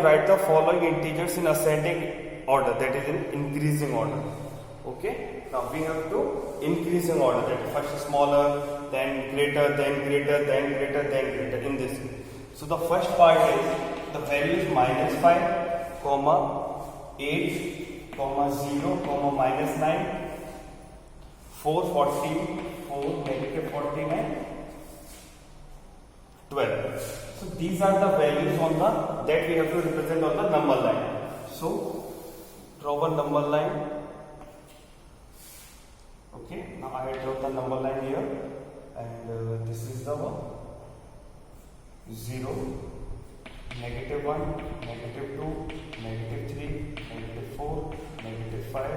Write the following integers in ascending order, that is in increasing order. Okay, now we have to increasing order, that first smaller, then greater, then greater, then greater, then greater, in this. So the first part is the value is minus 5, comma 8, comma 0, comma minus 9, 440, 4, negative 49, 12. So these are the values on the that we have to represent on the number line. So draw one number line. Okay, now I draw the number line here, and this is the one 0, negative 1, negative 2, negative 3, negative 4, negative 5,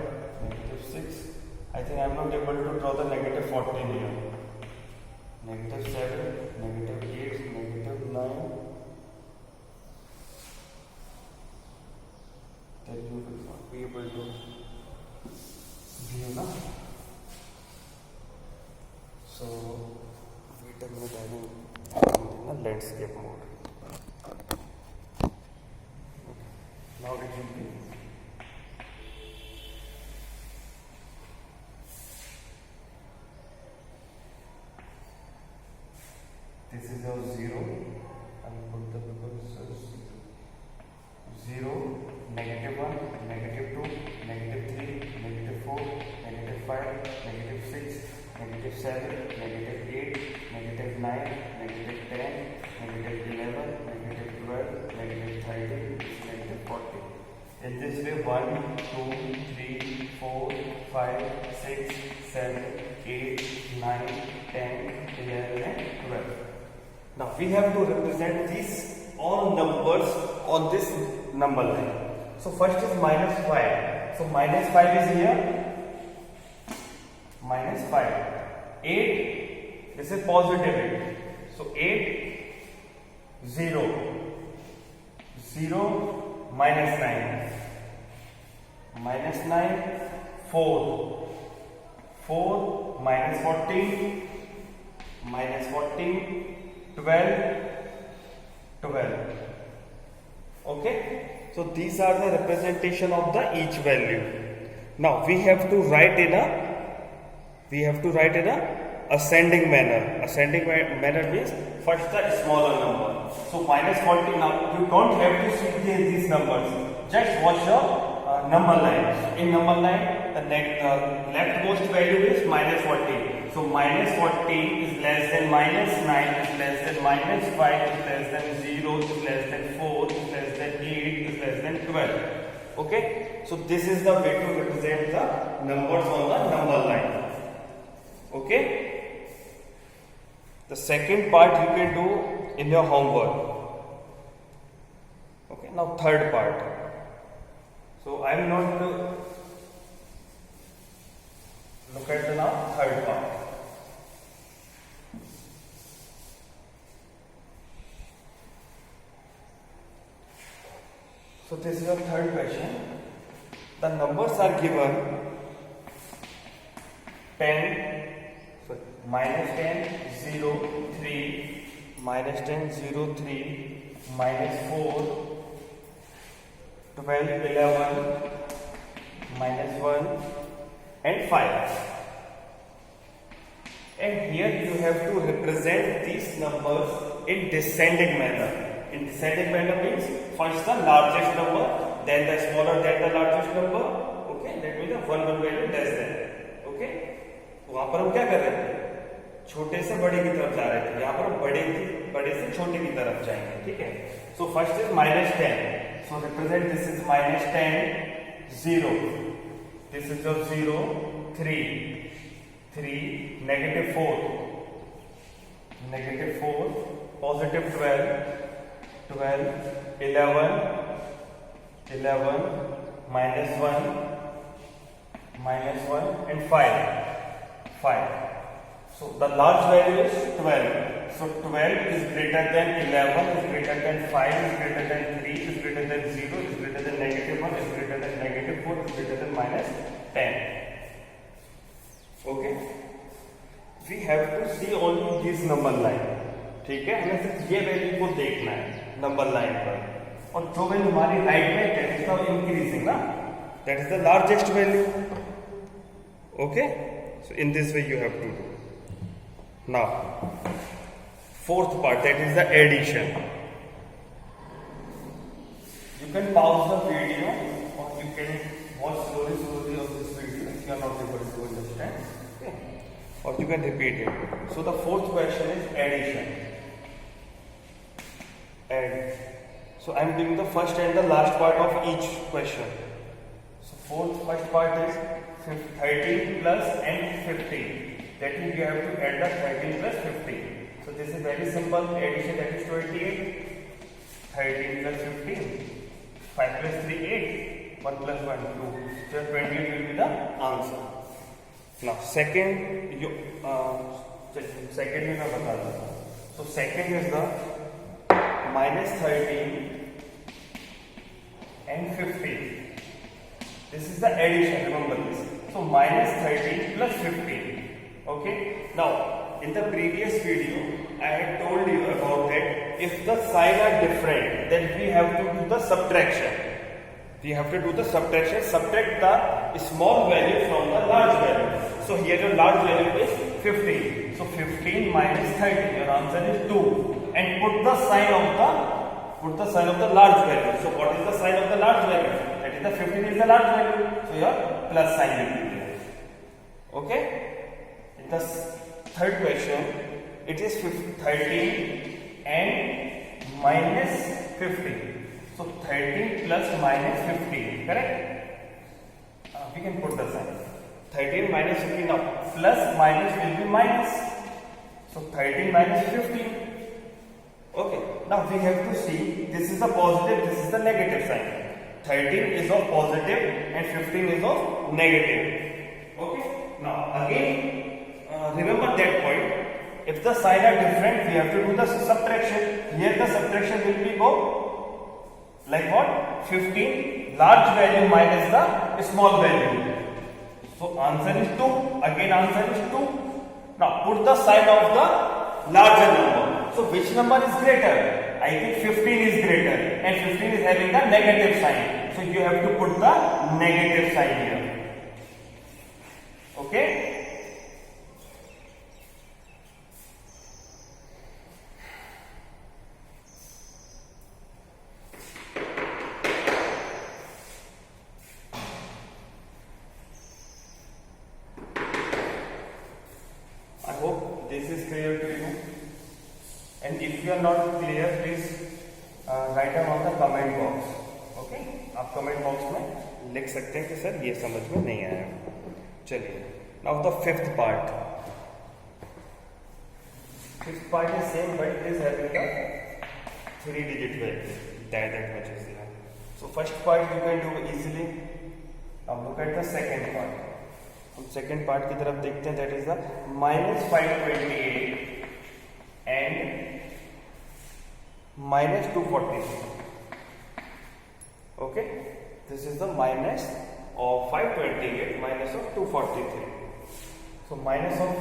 negative 6. I think I am not able to draw the negative 14 here. Negative 7, negative 8, negative 9. Then you will not be able to view now. So wait a minute, I will in the landscape mode. Okay. Now it will be this is your 0. I will put the because 0, negative 1, negative 2, negative 3, negative 4, negative 5, negative 6, negative 7, negative 8, negative 9, negative 10, negative 11, negative 12, negative 13, negative 40. In this way 1, 2, 3, 4, 5, 6, 7, 8, 9, 10, 11 and 12. Now we have to represent these all numbers on this number line. So first is minus 5. So minus 5 is here. Minus 5. 8. This is positive 8. So 8. 0. 0. Minus 9. Minus 9. 4. 4. Minus 14. Minus 14. 12, 12. Okay, so these are the representation of the each value. Now we have to write in a ascending manner. Ascending manner means first the smaller number. So minus 40. Now you don't have to see these numbers. Just watch the number line. In number line, the leftmost value is minus 40. So minus 40 is less than minus 9, is less than minus 5, is less than 0, is less than 4, is less than 8, is less than 12. Okay? So this is the way to represent the numbers on the number line. Okay? The second part you can do in your homework. Okay, now third part. So I am not look at the now third part. So this is your third question. The numbers are given 10, minus 10, 0, 3, minus 10, 0, 3, minus 4, 12, 11, minus 1 and 5. And here you have to represent these numbers in descending manner. In descending manner means first the largest number, then the smaller than the largest number. Okay, that means the one value less than. Okay, वहां पर हम क्या कर रहे थे? छोटे से बड़े की तरफ जा रहे थे. यहाँ पर हम बड़े से छोटे की तरफ जाएंगे. ठीक है? So first is minus 10. So represent this is minus 10, 0. This is your 0, 3, 3, negative 4, negative 4, positive 12. 12, 11, 11, minus 1, and 5, 5. So the large value is 12. So 12 is greater than 11, is greater than 5, is greater than 3, is greater than 0, is greater than negative 1, is greater than negative 4, is greater than minus 10. Okay? We have to see only this number line. ठीक है, हमें सिर्फ ये value को देखना है number line पर. और जो वैल्यू हमारी राइट में दैट इज द इंक्रीजिंग ना, that is the largest value. Okay, so in this way you have to do. Now fourth part, that is the addition. You can pause the video or you can watch slowly of this video if you are not able to understand. Okay. Or you can repeat it. So the fourth question is addition. Add. So I am doing the first and the last part of each question. So first part is 13 plus and 15. That means you have to add the 13 plus 15. So this is very simple addition, that is 28. 13 plus 15. 5 plus 3, 8. 1 plus 1, 2. So 28 will be the answer. Now second, second में मैं बता दूँगा. So second is the minus 13 and 15. This is the addition, remember this. So minus 13 plus 15. Okay. Now in the previous video, I had told you about that if the sign are different, then we have to do the subtraction. We have to do the subtraction, subtract the small value from the large value. So here the large value is 15. So 15 minus 30, your answer is 2. And put the sign of the large value. So what is the sign of the large value? That is the 15 is the large value. So your plus sign will be there. Okay? In the third question, it is 13 and minus 15. So 13 plus minus 15, correct? We can put the sign. 13 minus 15 now. Plus minus will be minus. So 13 minus 15. Okay. Now we have to see this is the positive, this is the negative sign. 13 is of positive and 15 is of negative. Okay. Now again. Remember that point. If the sign are different, we have to do the subtraction. Here the subtraction will be go like what? 15 large value minus the small value. So answer is 2. Again answer is 2. Now put the sign of the larger number. So which number is greater? I think 15 is greater and 15 is having the negative sign. So you have to put the negative sign here. Okay. This is clear to you, and if you are not clear, please write down on the comment box. Okay, आप comment box में लिख सकते हैं कि sir ये समझ में नहीं आया. चलिए, now the fifth part. Fifth part is same, but it is having a 3-digit value. That much is there. So first part you can do easily. Now look at the second part. हम second part की तरफ देखते हैं. That is the minus 528 and minus 243. Okay, this is the minus of 528 minus of 243. So minus of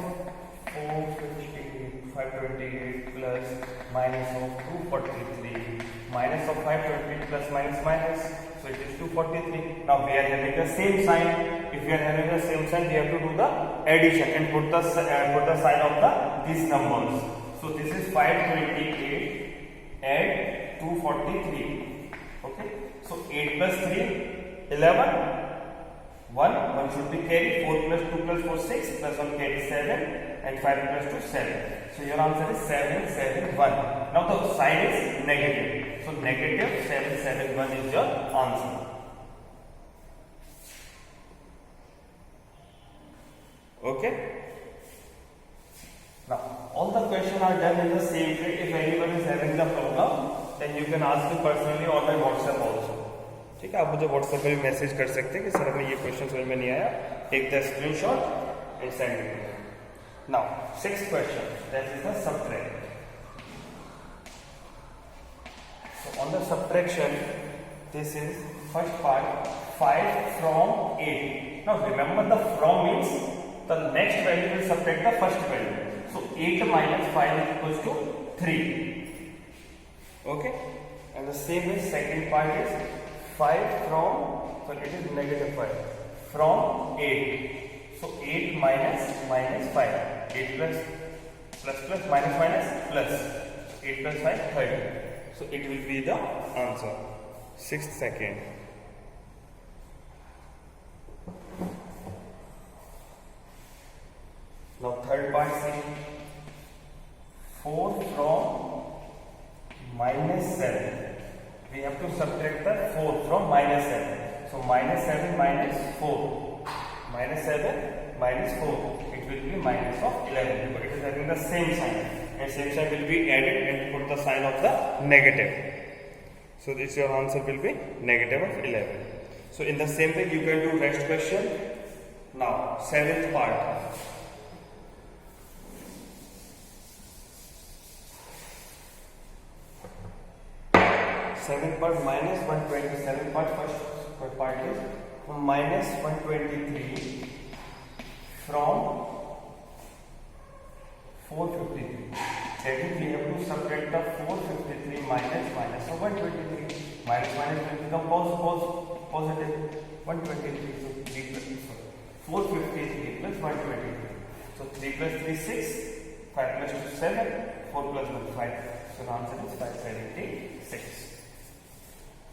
458 528 plus minus of 243 minus of 528 plus minus. So it is 243. Now we are having the same sign. If we are having the same sign, we have to do the addition and put the sign of these numbers. So this is 528 and 243. Okay. So 8 plus 3, 11. 1 should be carried. 4 plus 2 plus 4, 6 plus 1 carry 7 and 5 plus 2, 7. So your answer is 7, 7, 1. Now the sign is negative. So negative 7, 7, 1 is your answer. Okay. Now all the questions are done in the same way. If anyone is having the problem, then you can ask me personally on my WhatsApp also. ठीक है, आप मुझे WhatsApp पे भी message कर सकते हैं कि सर हमें ये क्वेश्चन समझ में नहीं आया. Take the screenshot and send it. Now 6th question, that is the subtract. So on the subtraction, this is first part 5 from 8. Now remember the from means the next value will subtract the first value. So 8 minus 5 is equals to 3. Okay. And the same way second part is 5 from, so it is negative 5 from 8. So 8 minus 5. 8 plus minus plus. 8 plus 5, 30. So it will be the answer. 6th second. Now third part, see, 4 from minus 7. We have to subtract the 4 from minus 7. So minus 7 minus 4. Minus 7 minus 4. It will be minus of 11 because it is having the same sign. And same sign will be added and put the sign of the negative. So this your answer will be negative of 11. So in the same way you can do next question. Now 7th part. 7th part minus 127 part, first part is minus 123 from 453. That is, we have to subtract the 453 minus of 123. Minus will become positive 123. So 3 plus 453 plus 123. So 3 plus 3 6, 5 plus 2 7, 4 plus 1 5. So the answer is 576.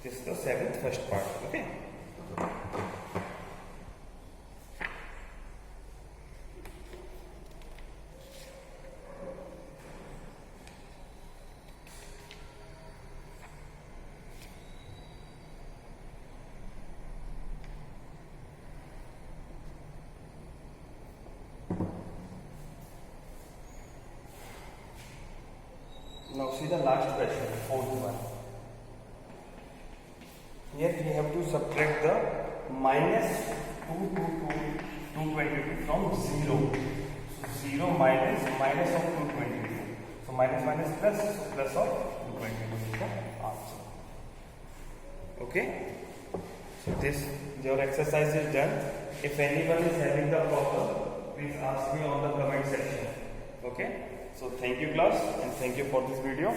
This is the 7th first part. Okay. Now see the last question, the 4th one. Here we have to subtract the minus 222 from 0. So 0 minus of 222. So minus plus, so plus of 222 is the answer. Okay. So this, your exercise is done. If anyone is having the problem, please ask me on the comment section. Okay. So thank you class and thank you for this video.